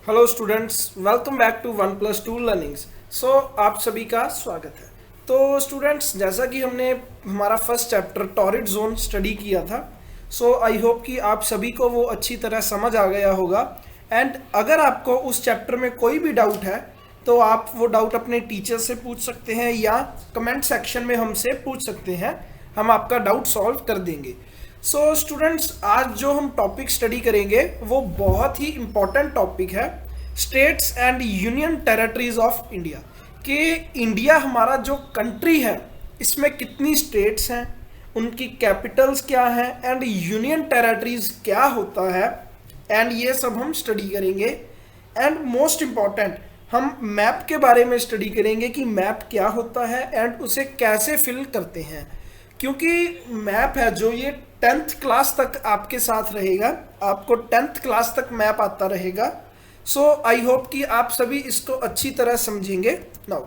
Hello students, welcome back to one plus two learnings. So आप सभी का स्वागत है। तो स्टूडेंट्स, जैसा कि हमने हमारा first chapter torrid zone study किया था, सो आई होप कि आप सभी को वो अच्छी तरह समझ आ गया होगा। एंड अगर आपको उस चैप्टर में कोई भी डाउट है तो आप वो डाउट अपने टीचर से पूछ सकते हैं या कमेंट सेक्शन में हमसे पूछ सकते हैं। हम आपका डाउट सॉल्व कर देंगे। सो स्टूडेंट्स, आज जो हम टॉपिक स्टडी करेंगे वो बहुत ही इम्पोर्टेंट टॉपिक है, states and union territories of India. कि इंडिया हमारा जो कंट्री है इसमें कितनी स्टेट्स हैं, उनकी कैपिटल्स क्या हैं एंड यूनियन टेरिटरीज क्या होता है, एंड ये सब हम स्टडी करेंगे। एंड मोस्ट इम्पॉर्टेंट, हम मैप के बारे में स्टडी करेंगे कि मैप क्या होता है एंड उसे कैसे फिल करते हैं। क्योंकि मैप है जो ये 10th क्लास तक आपके साथ रहेगा, आपको 10th क्लास तक मैप आता रहेगा। सो आई होप कि आप सभी इसको अच्छी तरह समझेंगे। नाउ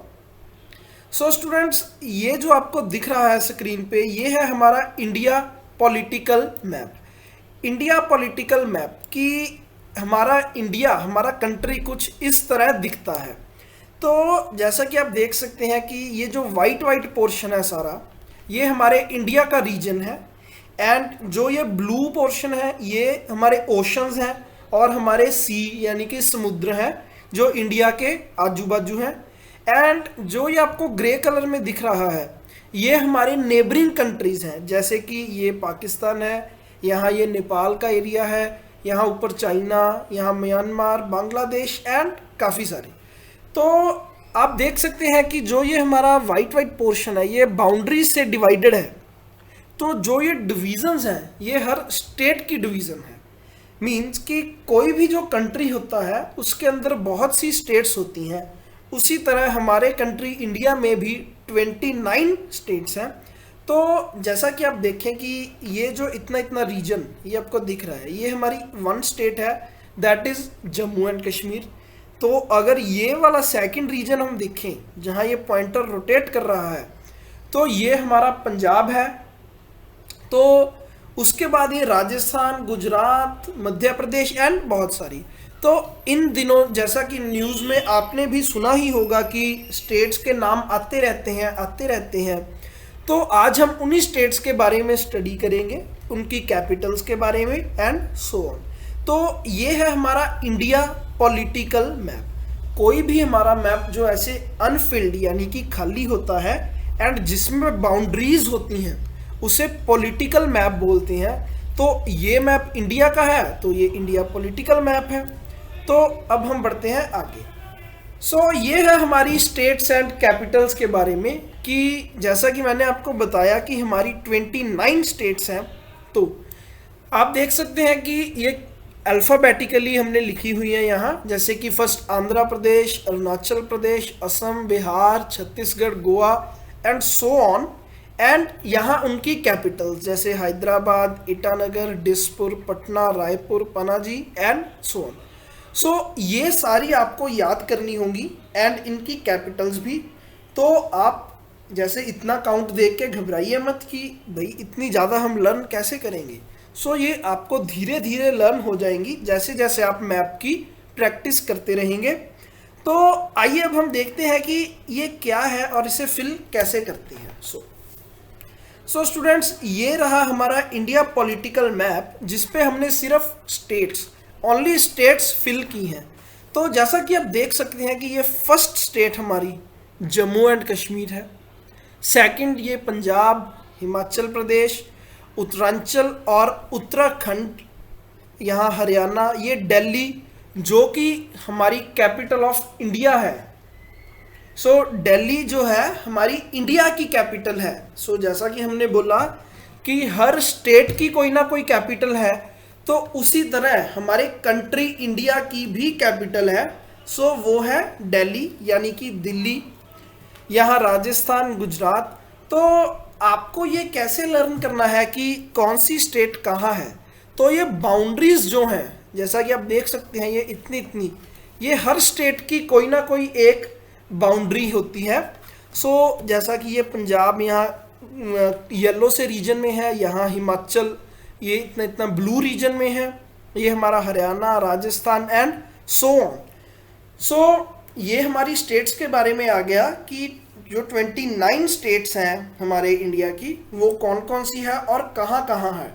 सो स्टूडेंट्स, ये जो आपको दिख रहा है स्क्रीन पे, ये है हमारा India political map. India political map की हमारा इंडिया, हमारा कंट्री कुछ इस तरह दिखता है। तो जैसा कि आप देख सकते हैं कि ये जो वाइट वाइट पोर्शन है सारा, ये हमारे इंडिया का रीजन है। एंड जो ये ब्लू पोर्शन है ये हमारे ओशंस हैं और हमारे सी यानी कि समुद्र हैं जो इंडिया के आजू बाजू हैं। एंड जो ये आपको ग्रे कलर में दिख रहा है ये हमारे नेबरिंग कंट्रीज़ हैं, जैसे कि ये पाकिस्तान है, यहाँ ये नेपाल का एरिया है, यहाँ ऊपर चाइना, यहाँ म्यांमार, बांग्लादेश एंड काफ़ी सारे। तो आप देख सकते हैं कि जो ये हमारा वाइट वाइट पोर्शन है ये बाउंड्रीज से डिवाइडेड है। तो जो ये डिवीजन्स हैं ये हर स्टेट की डिवीज़न है। मींस कि कोई भी जो कंट्री होता है उसके अंदर बहुत सी स्टेट्स होती हैं। उसी तरह हमारे कंट्री इंडिया में भी 29 स्टेट्स हैं। तो जैसा कि आप देखें कि ये जो इतना इतना रीजन ये आपको दिख रहा है, ये हमारी वन स्टेट है, that is Jammu and Kashmir. तो अगर ये वाला सेकंड रीजन हम देखें जहाँ ये पॉइंटर रोटेट कर रहा है, तो ये हमारा पंजाब है। तो उसके बाद ये राजस्थान, गुजरात, मध्य प्रदेश एंड बहुत सारी। तो इन दिनों जैसा कि न्यूज़ में आपने भी सुना ही होगा कि स्टेट्स के नाम आते रहते हैं। तो आज हम उन्हीं स्टेट्स के बारे में स्टडी करेंगे, उनकी कैपिटल्स के बारे में एंड सो ऑन। तो ये है हमारा इंडिया पॉलिटिकल मैप। कोई भी हमारा मैप जो ऐसे अनफिल्ड यानी कि खाली होता है एंड जिसमें बाउंड्रीज होती हैं उसे पॉलिटिकल मैप बोलते हैं। तो ये मैप इंडिया का है तो ये इंडिया पॉलिटिकल मैप है। तो अब हम बढ़ते हैं आगे। सो ये है हमारी स्टेट्स एंड कैपिटल्स के बारे में कि जैसा कि मैंने आपको बताया कि हमारी 29 स्टेट्स हैं। तो आप देख सकते हैं कि ये अल्फ़ाबेटिकली हमने लिखी हुई है यहाँ, जैसे कि first Andhra Pradesh, Arunachal Pradesh, Assam, Bihar, Chhattisgarh, Goa and so on. And यहाँ उनकी कैपिटल्स जैसे Hyderabad, Itanagar, Dispur, Patna, Raipur, Panaji and so on. So ये सारी आपको याद करनी होंगी एंड इनकी कैपिटल्स भी। तो आप जैसे इतना काउंट देख के घबराइए मत कि भाई इतनी ज़्यादा हम लर्न कैसे करेंगे। सो ये आपको धीरे धीरे लर्न हो जाएंगी जैसे जैसे आप मैप की प्रैक्टिस करते रहेंगे। तो आइए अब हम देखते हैं कि ये क्या है और इसे फिल कैसे करते हैं। सो स्टूडेंट्स, ये रहा हमारा इंडिया पॉलिटिकल मैप जिसपे हमने सिर्फ स्टेट्स, ओनली स्टेट्स फिल की हैं। तो जैसा कि आप देख सकते हैं कि ये फर्स्ट स्टेट हमारी जम्मू एंड कश्मीर है, सेकंड ये पंजाब, हिमाचल प्रदेश, उत्तरांचल और उत्तराखंड, यहाँ हरियाणा, ये दिल्ली जो कि हमारी कैपिटल ऑफ इंडिया है। सो दिल्ली जो है हमारी इंडिया की कैपिटल है। सो जैसा कि हमने बोला कि हर स्टेट की कोई ना कोई कैपिटल है, तो उसी तरह हमारे कंट्री इंडिया की भी कैपिटल है। सो वो है दिल्ली यानी कि दिल्ली। यहाँ राजस्थान, गुजरात। तो आपको ये कैसे लर्न करना है कि कौन सी स्टेट कहाँ है। तो ये बाउंड्रीज जो हैं जैसा कि आप देख सकते हैं ये इतनी इतनी, ये हर स्टेट की कोई ना कोई एक बाउंड्री होती है। सो जैसा कि ये पंजाब यहाँ येलो से रीजन में है, यहाँ हिमाचल ये इतना इतना ब्लू रीजन में है, ये हमारा Haryana, Rajasthan and so on. So ये हमारी स्टेट्स के बारे में आ गया कि जो 29 स्टेट्स हैं हमारे इंडिया की वो कौन कौन सी है और कहाँ कहाँ है।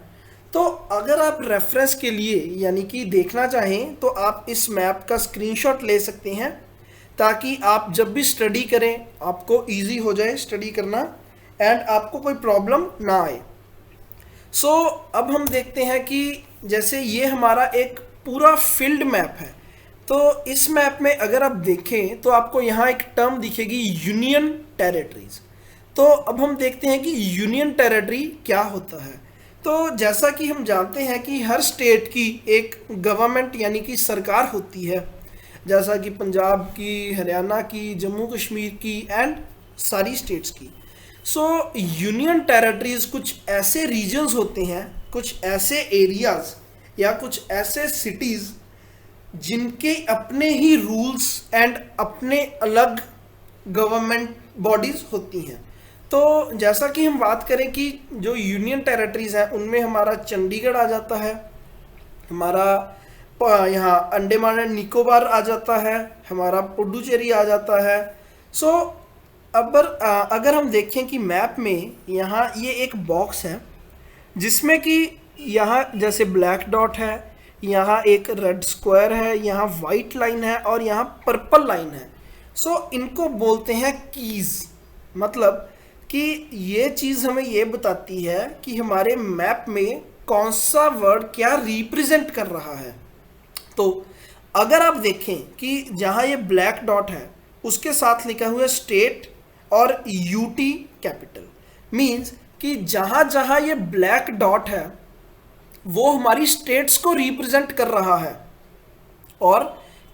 तो अगर आप रेफरेंस के लिए यानी कि देखना चाहें तो आप इस मैप का स्क्रीनशॉट ले सकते हैं, ताकि आप जब भी स्टडी करें आपको इजी हो जाए स्टडी करना एंड आपको कोई प्रॉब्लम ना आए। सो अब हम देखते हैं कि जैसे ये हमारा एक पूरा फील्ड मैप है, तो इस मैप में अगर आप देखें तो आपको यहाँ एक टर्म दिखेगी यूनियन टेरिटरीज। तो अब हम देखते हैं कि यूनियन टेरिटरी क्या होता है। तो जैसा कि हम जानते हैं कि हर स्टेट की एक गवर्नमेंट यानी कि सरकार होती है, जैसा कि पंजाब की, हरियाणा की, जम्मू कश्मीर की एंड सारी स्टेट्स की। सो यूनियन टेरिटरीज कुछ ऐसे रीजन्स होते हैं, कुछ ऐसे एरियाज या कुछ ऐसे सिटीज़ जिनके अपने ही रूल्स एंड अपने अलग गवर्नमेंट बॉडीज़ होती हैं। तो जैसा कि हम बात करें कि जो यूनियन टेरिटरीज हैं उनमें हमारा चंडीगढ़ आ जाता है, हमारा यहाँ अंडमान एंड निकोबार आ जाता है, हमारा पुडुचेरी आ जाता है। सो अब अगर हम देखें कि मैप में यहाँ ये एक बॉक्स है जिसमें कि यहाँ जैसे ब्लैक डॉट है, यहाँ एक रेड स्क्वायर है, यहाँ वाइट लाइन है और यहाँ पर्पल लाइन है। सो इनको बोलते हैं कीज। मतलब कि ये चीज़ हमें ये बताती है कि हमारे मैप में कौन सा वर्ड क्या रिप्रेजेंट कर रहा है। तो अगर आप देखें कि जहाँ ये ब्लैक डॉट है उसके साथ लिखा हुआ है स्टेट और यूटी कैपिटल, मीन्स कि जहाँ जहाँ ये ब्लैक डॉट है वो हमारी स्टेट्स को रिप्रेजेंट कर रहा है और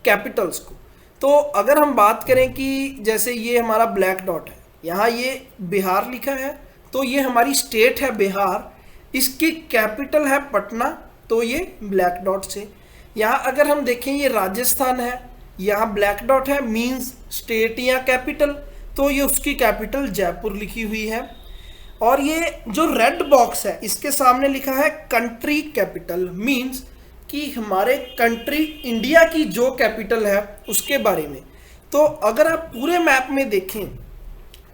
कैपिटल्स को। तो अगर हम बात करें कि जैसे ये हमारा ब्लैक डॉट है, यहाँ ये बिहार लिखा है तो ये हमारी स्टेट है बिहार, इसकी कैपिटल है पटना, तो ये ब्लैक डॉट से। यहाँ अगर हम देखें ये राजस्थान है, यहाँ ब्लैक डॉट है मींस स्टेट या कैपिटल, तो ये उसकी कैपिटल जयपुर लिखी हुई है। और ये जो रेड बॉक्स है इसके सामने लिखा है कंट्री कैपिटल, मींस कि हमारे कंट्री इंडिया की जो कैपिटल है उसके बारे में। तो अगर आप पूरे मैप में देखें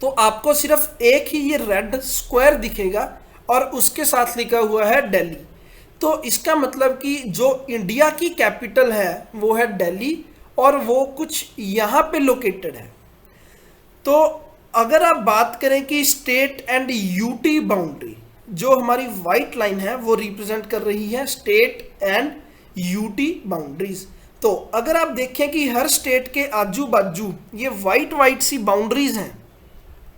तो आपको सिर्फ एक ही ये रेड स्क्वायर दिखेगा और उसके साथ लिखा हुआ है दिल्ली। तो इसका मतलब कि जो इंडिया की कैपिटल है वो है दिल्ली और वो कुछ यहाँ पे लोकेटेड है। तो अगर आप बात करें कि स्टेट एंड यूटी बाउंड्री, जो हमारी वाइट लाइन है वो रिप्रेजेंट कर रही है स्टेट एंड यूटी बाउंड्रीज। तो अगर आप देखें कि हर स्टेट के आजू बाजू ये वाइट सी बाउंड्रीज हैं,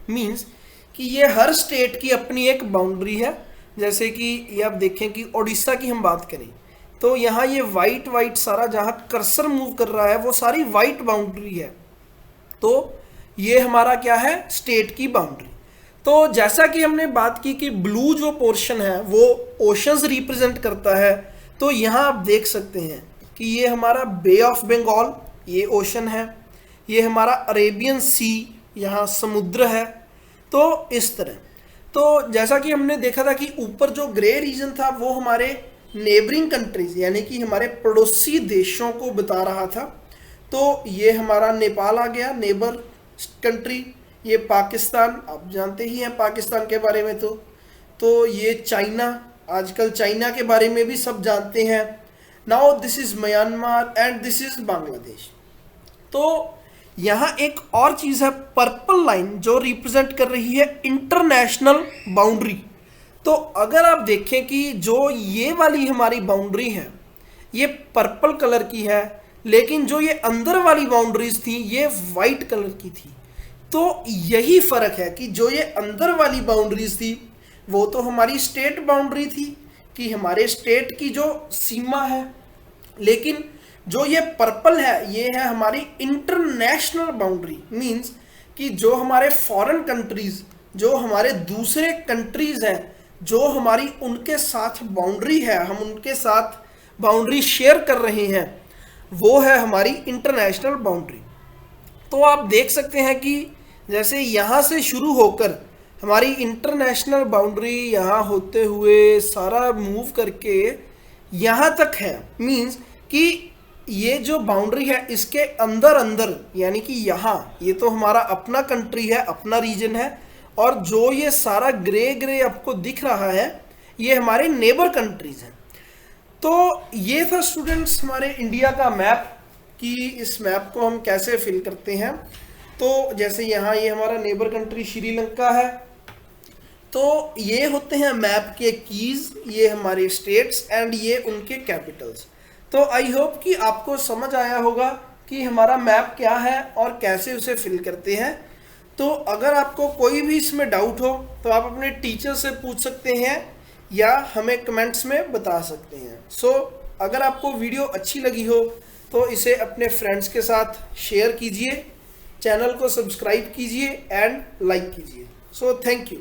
मींस कि ये हर स्टेट की अपनी एक बाउंड्री है। जैसे कि ये आप देखें कि उड़ीसा की हम बात करें तो यहाँ ये वाइट सारा जहाँ कर्सर मूव कर रहा है वो सारी वाइट बाउंड्री है। तो ये हमारा क्या है, स्टेट की बाउंड्री। तो जैसा कि हमने बात की कि ब्लू जो पोर्शन है वो ओशंस रिप्रेजेंट करता है, तो यहाँ आप देख सकते हैं कि ये हमारा बे ऑफ बंगाल ये ओशन है, ये हमारा अरेबियन सी यहाँ समुद्र है। तो इस तरह, तो जैसा कि हमने देखा था कि ऊपर जो ग्रे रीजन था वो हमारे नेबरिंग कंट्रीज यानी कि हमारे पड़ोसी देशों को बता रहा था। तो ये हमारा नेपाल आ गया नेबर कंट्री, ये पाकिस्तान, आप जानते ही हैं पाकिस्तान के बारे में। तो ये चाइना, आजकल चाइना के बारे में भी सब जानते हैं। Now this is Myanmar and this is Bangladesh. तो यहाँ एक और चीज़ है पर्पल लाइन जो रिप्रेजेंट कर रही है इंटरनेशनल बाउंड्री। तो अगर आप देखें कि जो ये वाली हमारी बाउंड्री है ये पर्पल कलर की है, लेकिन जो ये अंदर वाली बाउंड्रीज थी ये वाइट कलर की थी। तो यही फर्क है कि जो ये अंदर वाली बाउंड्रीज थी वो तो हमारी स्टेट बाउंड्री थी कि हमारे स्टेट की जो सीमा है, लेकिन जो ये पर्पल है ये है हमारी इंटरनेशनल बाउंड्री, मींस कि जो हमारे फॉरेन कंट्रीज, जो हमारे दूसरे कंट्रीज हैं, जो हमारी उनके साथ बाउंड्री है, हम उनके साथ बाउंड्री शेयर कर रहे हैं, वो है हमारी इंटरनेशनल बाउंड्री। तो आप देख सकते हैं कि जैसे यहाँ से शुरू होकर हमारी इंटरनेशनल बाउंड्री यहाँ होते हुए सारा मूव करके यहाँ तक है, मींस कि ये जो बाउंड्री है इसके अंदर अंदर यानी कि यहाँ ये तो हमारा अपना कंट्री है, अपना रीजन है, और जो ये सारा ग्रे ग्रे आपको दिख रहा है ये हमारे नेबर कंट्रीज हैं। तो ये था स्टूडेंट्स हमारे इंडिया का मैप कि इस मैप को हम कैसे फिल करते हैं। तो जैसे यहाँ ये हमारा नेबर कंट्री श्रीलंका है, तो ये होते हैं मैप के कीज, ये हमारे स्टेट्स एंड ये उनके कैपिटल्स। तो आई होप कि आपको समझ आया होगा कि हमारा मैप क्या है और कैसे उसे फिल करते हैं। तो अगर आपको कोई भी इसमें डाउट हो तो आप अपने टीचर से पूछ सकते हैं या हमें कमेंट्स में बता सकते हैं। सो अगर आपको वीडियो अच्छी लगी हो तो इसे अपने फ्रेंड्स के साथ शेयर कीजिए, चैनल को सब्सक्राइब कीजिए एंड लाइक कीजिए। So thank you.